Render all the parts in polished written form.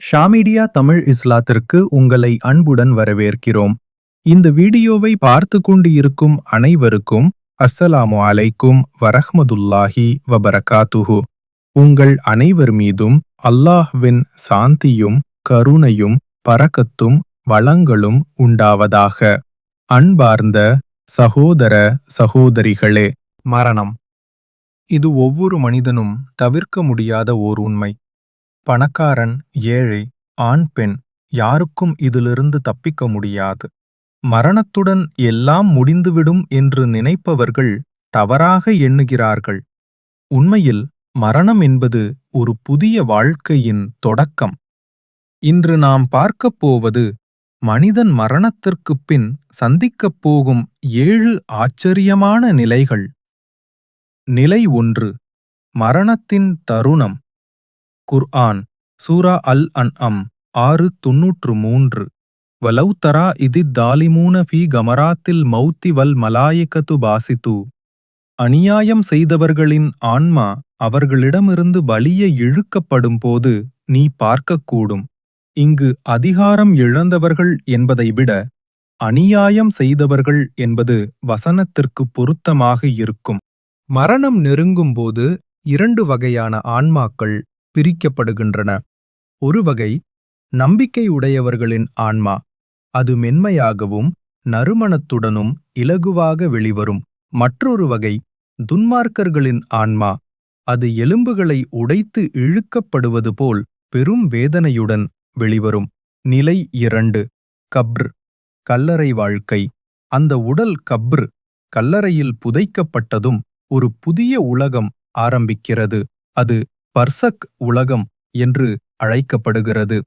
ஷாமீடியா தமிழ் இஸ்லாத்திற்கு உங்களை அன்புடன் வரவேற்கிறோம். இந்த வீடியோவை பார்த்து கொண்டு இருக்கும் அனைவருக்கும் அஸ்ஸலாமு அலைக்கும் வரஹ்மதுல்லாஹி வபரகாத்துஹு. உங்கள் அனைவர் மீதும் அல்லாஹ்வின் சாந்தியும் கருணையும் பரக்கத்தும் வளங்களும் உண்டாவதாக. அன்பார்ந்த சகோதர சகோதரிகளே, மரணம் இது ஒவ்வொரு மனிதனும் தவிர்க்க முடியாத ஓர் உண்மை. பணக்காரன், ஏழை, ஆண், பெண், யாருக்கும் இதிலிருந்து தப்பிக்க முடியாது. மரணத்துடன் எல்லாம் முடிந்துவிடும் என்று நினைப்பவர்கள் தவறாக எண்ணுகிறார்கள். உண்மையில் மரணம் என்பது ஒரு புதிய வாழ்க்கையின் தொடக்கம். இன்று நாம் பார்க்கப் போவது மனிதன் மரணத்திற்குப் பின் சந்திக்கப் போகும் 7 ஆச்சரியமான நிலைகள். நிலை 1. மரணத்தின் தருணம். குர்ஆன் சூரா அல்-அன்அம் 6:93. வலவ் தரா இதித் தாலிமூன ஃபீ கமராத்தில் மௌத்தி வல் மலாயிகத்து பாசித்து. அநியாயம் செய்தவர்களின் ஆன்மா அவர்களிடமிருந்து வலிய இழுக்கப்படும் போது நீ பார்க்கக்கூடும். இங்கு அதிகாரம் இழந்தவர்கள் என்பதை விட அநியாயம் செய்தவர்கள் என்பது வசனத்திற்கு பொருத்தமாக இருக்கும். மரணம் நெருங்கும்போது 2 வகையான ஆன்மாக்கள் பிரிக்கப்படுகின்றன. ஒரு வகை நம்பிக்கையுடையவர்களின் ஆன்மா. அது மென்மையாகவும் நறுமணத்துடனும் இலகுவாக வெளிவரும். மற்றொரு வகை துன்மார்க்கர்களின் ஆன்மா. அது எலும்புகளை உடைத்து இழுக்கப்படுவது போல் பெரும் வேதனையுடன் வெளிவரும். நிலை 2. கப்ர், கல்லறை வாழ்க்கை. அந்த உடல் கப்ர், கல்லறையில் புதைக்கப்பட்டதும் ஒரு புதிய உலகம் ஆரம்பிக்கிறது. அது பர்சக் உலகம் என்று அழைக்கப்படுகிறது.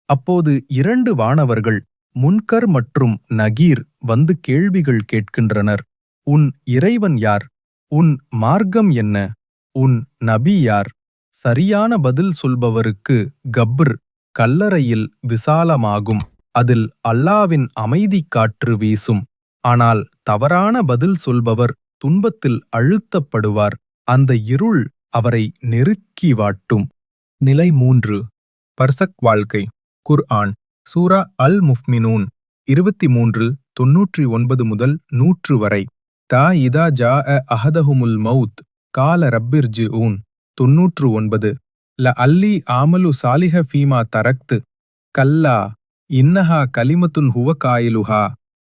அப்போது 2 வானவர்கள் முன்கர் மற்றும் நகீர் வந்து கேள்விகள் கேட்கின்றனர். உன் இறைவன் யார்? உன் மார்க்கம் என்ன? உன் நபி யார்? சரியான பதில் சொல்பவருக்கு கப்ர், கல்லறையில் விசாலமாகும். அதில் அல்லாவின் அமைதிக் காற்று வீசும். ஆனால் தவறான பதில் சொல்பவர் துன்பத்தில் அழுத்தப்படுவார். அந்த இருள் அவரை நெருக்கி வாட்டும். நிலை 3. பர்சக் வாழ்க்கை. குர்ஆன் சூரா அல்-முஃமினூன் 23:99 முதல் 100 வரை. தா இதா ஜாஅ அஹதஹுமுல் மௌத் கால ரப்பிர்ஜிஊன் 99. ல அல்லி ஆமலு சாலிஹ ஃபீமா தரக்து கல்லா இன்னஹா கலிமத்துன் ஹுவ காயிலுஹா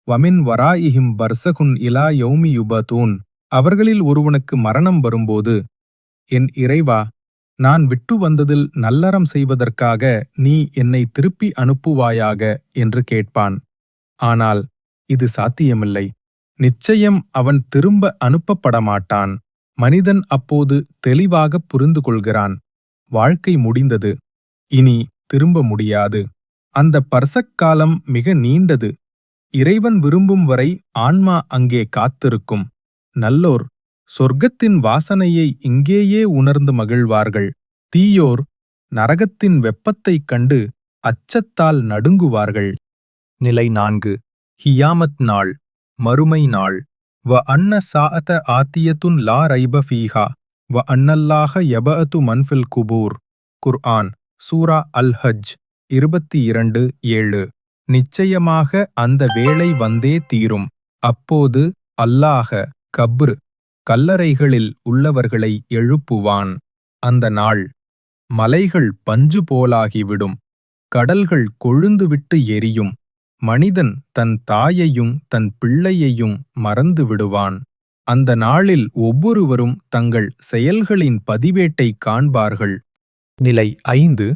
வமின் வராயிஹிம் பர்சகுன் இலா யௌமி யுபதூன். அவர்களில் ஒருவனுக்கு மரணம் வரும்போது, என் இறைவா, நான் விட்டு வந்ததில் நல்லறம் செய்வதற்காக நீ என்னை திருப்பி அனுப்புவாயாக என்று கேட்பான். ஆனால் இது சாத்தியமில்லை. நிச்சயம் அவன் திரும்ப அனுப்பப்படமாட்டான். மனிதன் அப்போது தெளிவாக புரிந்து கொள்கிறான். வாழ்க்கை முடிந்தது, இனி திரும்ப முடியாது. அந்த பர்சக் காலம் மிக நீண்டது. இறைவன் விரும்பும் வரை ஆன்மா அங்கே காத்திருக்கும். நல்லோர் சொர்க்கத்தின் வாசனையை இங்கேயே உணர்ந்து மகிழ்வார்கள். தீயோர் நரகத்தின் வெப்பத்தைக் கண்டு அச்சத்தால் நடுங்குவார்கள். நிலை 4. ஹியாமத் நாள், மறுமை நாள். வ அன்ன சாஅத ஆத்தியத்துன் லா ரைப ஃபீஹா வ அன்னல்லாஹ யபஅது மன்ஃபில் குபூர். குர்ஆன் சூரா அல்-ஹஜ் 22:7. நிச்சயமாக அந்த வேளை வந்தே தீரும். அப்போது அல்லாஹ கப்ர், கல்லறைகளில் உள்ளவர்களை எழுப்புவான். அந்த நாள் மலைகள் பஞ்சு போலாகிவிடும். கடல்கள் கொழுந்துவிட்டு எரியும். மனிதன் தன் தாயையும் தன் பிள்ளையையும் மறந்து விடுவான். அந்த நாளில் ஒவ்வொருவரும் தங்கள் செயல்களின் பதிவேட்டை காண்பார்கள். நிலை 5.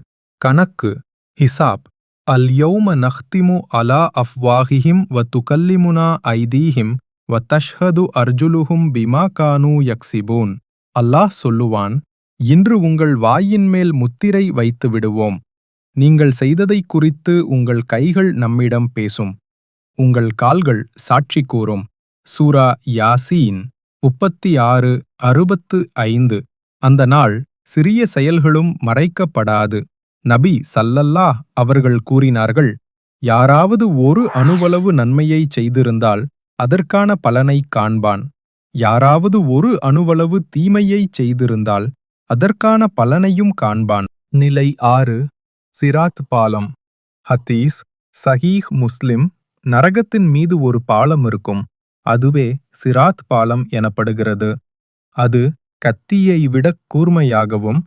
கணக்கு, ஹிசாப். அல் யௌம நஹ்திமு அலா அஃப்வாஹிஹிம் வ துகல்லிமுனா ஐதீஹிம் வ தஷ்ஹது அர்ஜுலுஹும் பிமா கானூ யக்ஸிபூன். அல்லாஹ் சொல்லுவான், இன்று உங்கள் வாயின் மேல் முத்திரை வைத்து விடுவோம். நீங்கள் செய்ததைக் குறித்து உங்கள் கைகள் நம்மிடம் பேசும். உங்கள் கால்கள் சாட்சி கூறும். சூரா யாசீன் 36:65. அந்த நாள் சிறிய செயல்களும் மறைக்கப்படாது. நபி ஸல்லல்லாஹு அவர்கள் கூறினார்கள், யாராவது ஒரு அணுவளவு நன்மையைச் செய்திருந்தால் அதற்கான பலனைக் காண்பான். யாராவது ஒரு அணுவளவு தீமையைச் செய்திருந்தால் அதற்கான பலனையும் காண்பான். நிலை 6. சிராத் பாலம். ஹதீஸ் சஹீஹ் முஸ்லிம். நரகத்தின் மீது ஒரு பாலம் இருக்கும். அதுவே சிராத் பாலம் எனப்படுகிறது. அது கத்தியை விடக் கூர்மையாகவும்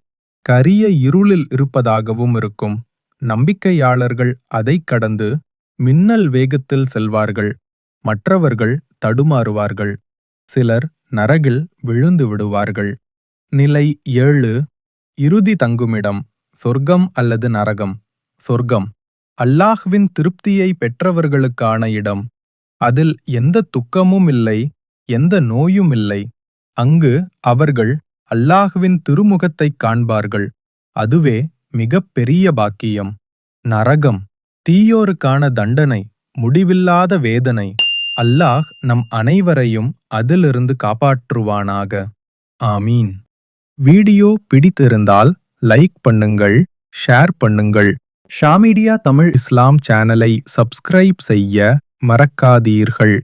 கரிய இருளில் இருப்பதாகவும் இருக்கும். நம்பிக்கையாளர்கள் அதைக் கடந்து மின்னல் வேகத்தில் செல்வார்கள். மற்றவர்கள் தடுமாறுவார்கள். சிலர் நரகில் விழுந்து விடுவார்கள். நிலை 7. இறுதி தங்குமிடம். சொர்க்கம் அல்லது நரகம். சொர்க்கம் அல்லாஹ்வின் திருப்தியை பெற்றவர்களுக்கான இடம். அதில் எந்த துக்கமும் இல்லை, எந்த நோயும் இல்லை. அங்கு அவர்கள் அல்லாஹ்வின் திருமுகத்தைக் காண்பார்கள். அதுவே மிகப் பெரிய பாக்கியம். நரகம் தீயோருக்கான தண்டனை, முடிவில்லாத வேதனை. அல்லாஹ் நம் அனைவரையும் அதிலிருந்து காப்பாற்றுவானாக. ஆமீன். வீடியோ பிடித்திருந்தால் லைக் பண்ணுங்கள், ஷேர் பண்ணுங்கள். ஷா மீடியா தமிழ் இஸ்லாம் சேனலை சப்ஸ்கிரைப் செய்ய மறக்காதீர்கள்.